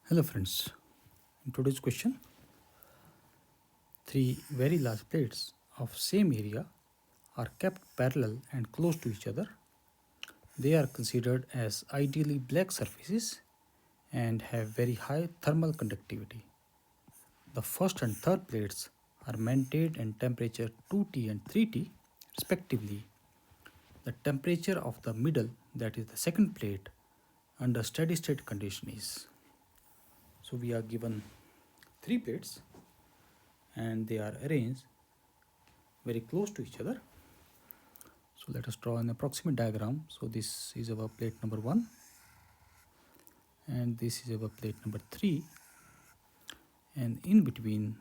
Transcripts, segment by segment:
Hello friends, in today's question, three very large plates of same area are kept parallel and close to each other. They are considered as ideally black surfaces and have very high thermal conductivity. The first and third plates are maintained in temperature 2T and 3T respectively. The temperature of the middle, that is the second plate, under steady state condition is. So we are given three plates and they are arranged very close to each other. So let us draw an approximate diagram. So this is our plate number 1 and this is our plate number 3, and in between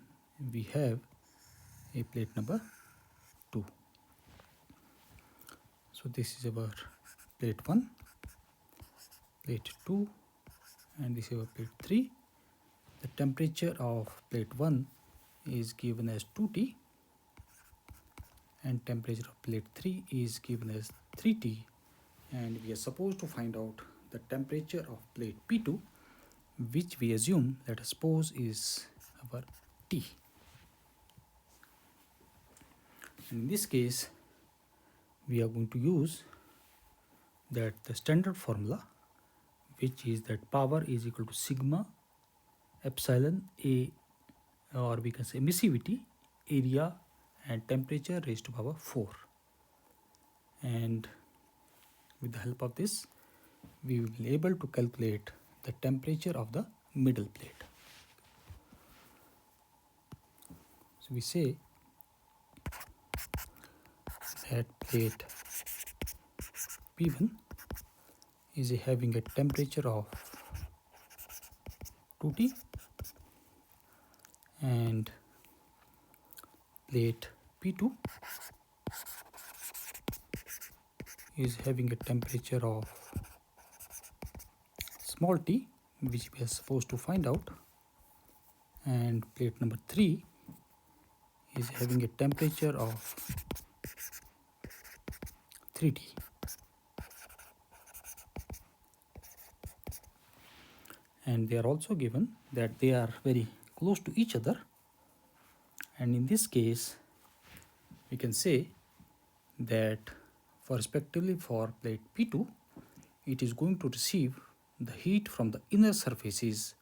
we have a plate number 2. So this is our plate 1, plate 2, and this is our plate 3. The temperature of plate 1 is given as 2T and temperature of plate 3 is given as 3T, and we are supposed to find out the temperature of plate P2, which we assume, let us suppose, is our T. In this case we are going to use that the standard formula, which is that power is equal to sigma epsilon A, or we can say emissivity, area and temperature raised to power 4, and with the help of this we will be able to calculate the temperature of the middle plate. So we say that plate P1 is having a temperature of 2T and plate P2 is having a temperature of small t, which we are supposed to find out, and plate number 3 is having a temperature of 3T. And they are also given that they are very close to each other, and in this case we can say that for respectively for plate P2 it is going to receive the heat from the inner surfaces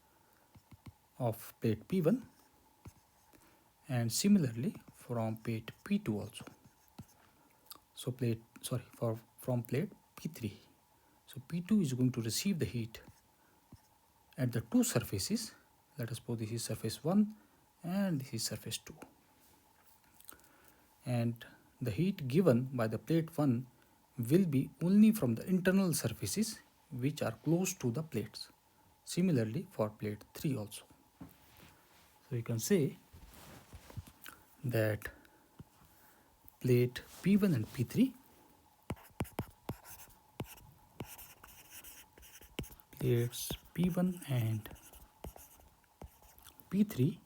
of plate P1, and similarly from plate P2 also. So from plate P3. So P2 is going to receive the heat at the two surfaces. Let us suppose this is surface 1 and this is surface 2. And the heat given by the plate 1 will be only from the internal surfaces which are close to the plates. Similarly for plate 3 also. So you can say that plate P1 and P3, plates P1 and P3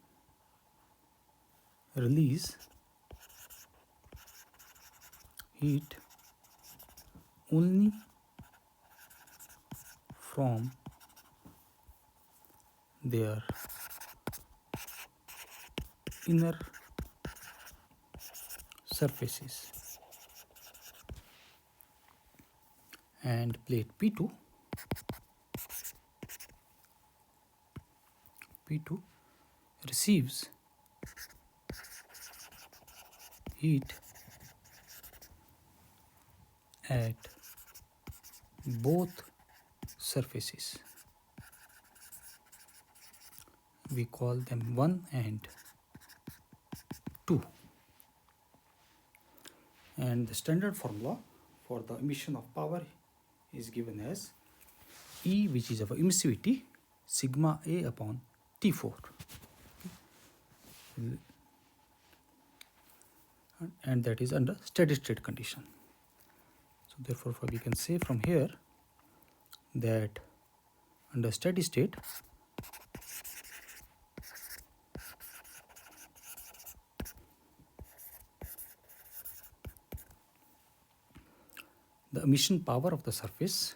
release heat only from their inner surfaces, and plate P2 receives heat at both surfaces. We call them 1 and 2. And the standard formula for the emission of power is given as E, which is our emissivity, sigma A upon T4. And that is under steady state condition. So therefore we can say from here that under steady state the emission power of the surface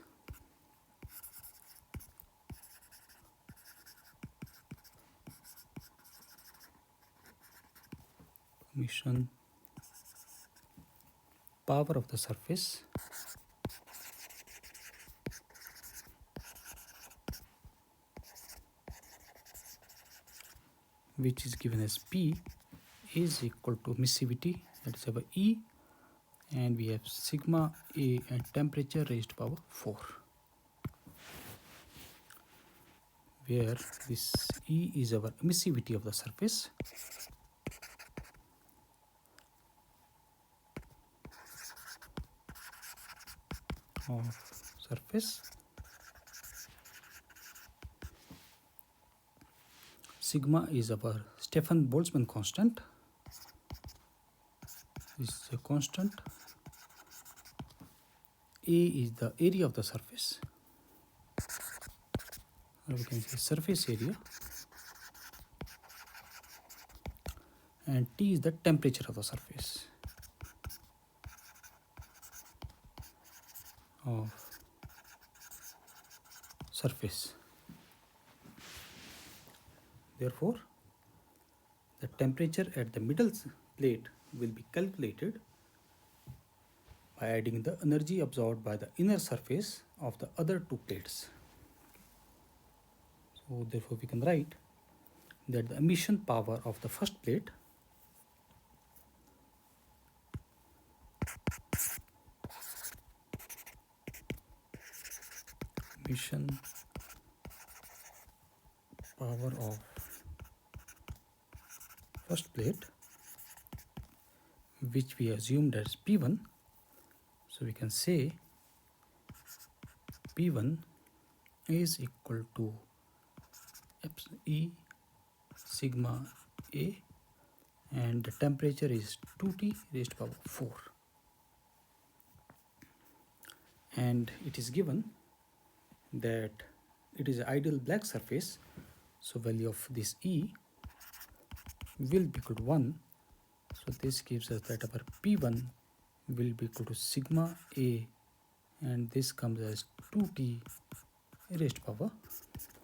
emission power of the surface which is given as P is equal to emissivity, that is our E, and we have sigma A and temperature raised to power 4, where this E is our emissivity of the surface sigma is our Stefan Boltzmann constant. This is a constant. A is the area of the surface, or we can say surface area, and T is the temperature of the surface of surface. Therefore, the temperature at the middle plate will be calculated by adding the energy absorbed by the inner surface of the other two plates. So therefore we can write that the emission power of the first plate which we assumed as P1, so we can say P1 is equal to E sigma A, and the temperature is 2T raised to power 4, and it is given that it is an ideal black surface, so value of this E will be equal to 1. So this gives us that our P1 will be equal to sigma A, and this comes as 2T raised to power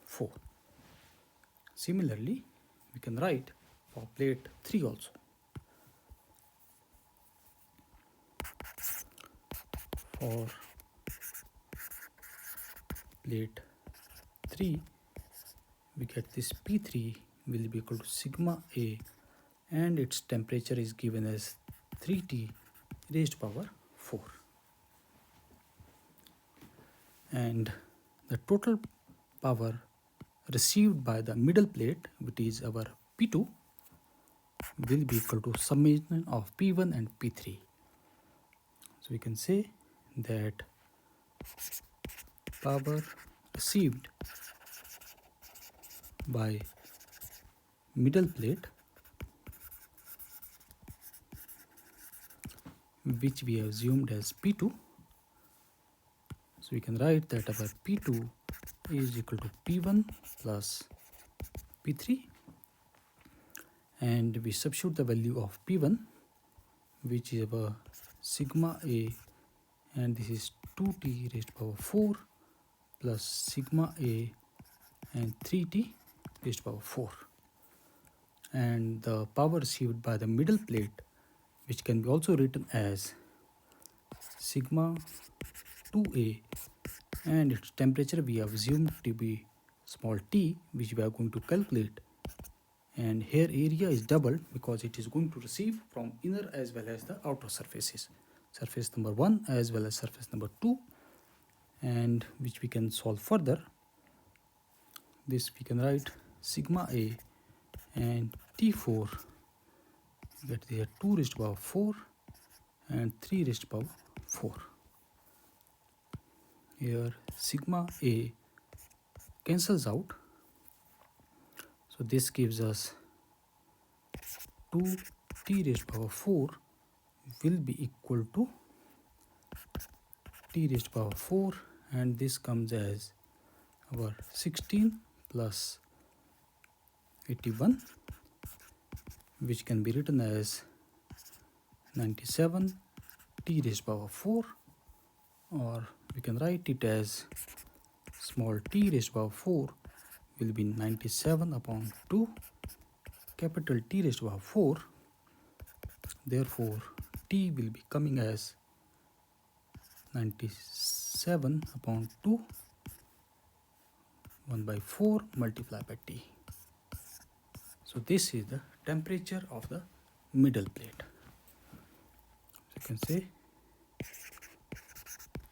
4. Similarly, we can write for plate 3 also. For plate 3, we get this P3 will be equal to sigma A, and its temperature is given as 3T raised to power 4. And the total power received by the middle plate, which is our P2, will be equal to summation of P1 and P3. So we can say that power received by middle plate, which we assumed as P2, so we can write that our P2 is equal to P1 plus P3, and we substitute the value of P1, which is our sigma A, and this is 2T raised to power 4 plus sigma A and 3T raised to power 4, and the power received by the middle plate, which can be also written as sigma 2A, and its temperature we have assumed to be small t, which we are going to calculate, and here area is doubled because it is going to receive from inner as well as the outer surfaces, surface number 1 as well as surface number 2, and which we can solve further. This we can write sigma A and T4, get there 2 raised to power 4 and 3 raised to power 4. Here sigma A cancels out, so this gives us 2T raised to power 4 will be equal to T raised to power 4, and this comes as our 16 plus 81, which can be written as 97 T raised to power 4, or we can write it as small t raised to power 4 will be 97 upon 2 capital T raised to power 4 Therefore, T will be coming as 97 upon 2 1 by 4 multiplied by T. So this is the temperature of the middle plate. So you can say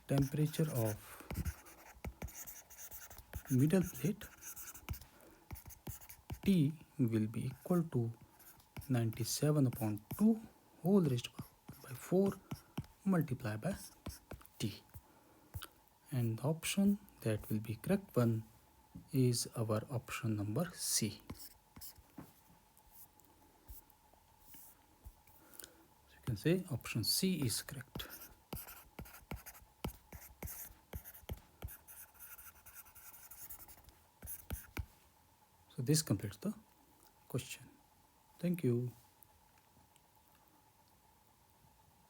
temperature of middle plate T will be equal to 97 upon 2 whole raised by 4 multiplied by T. And the option that will be correct one is our option number C. So you can say option C is correct. So this completes the question. Thank you.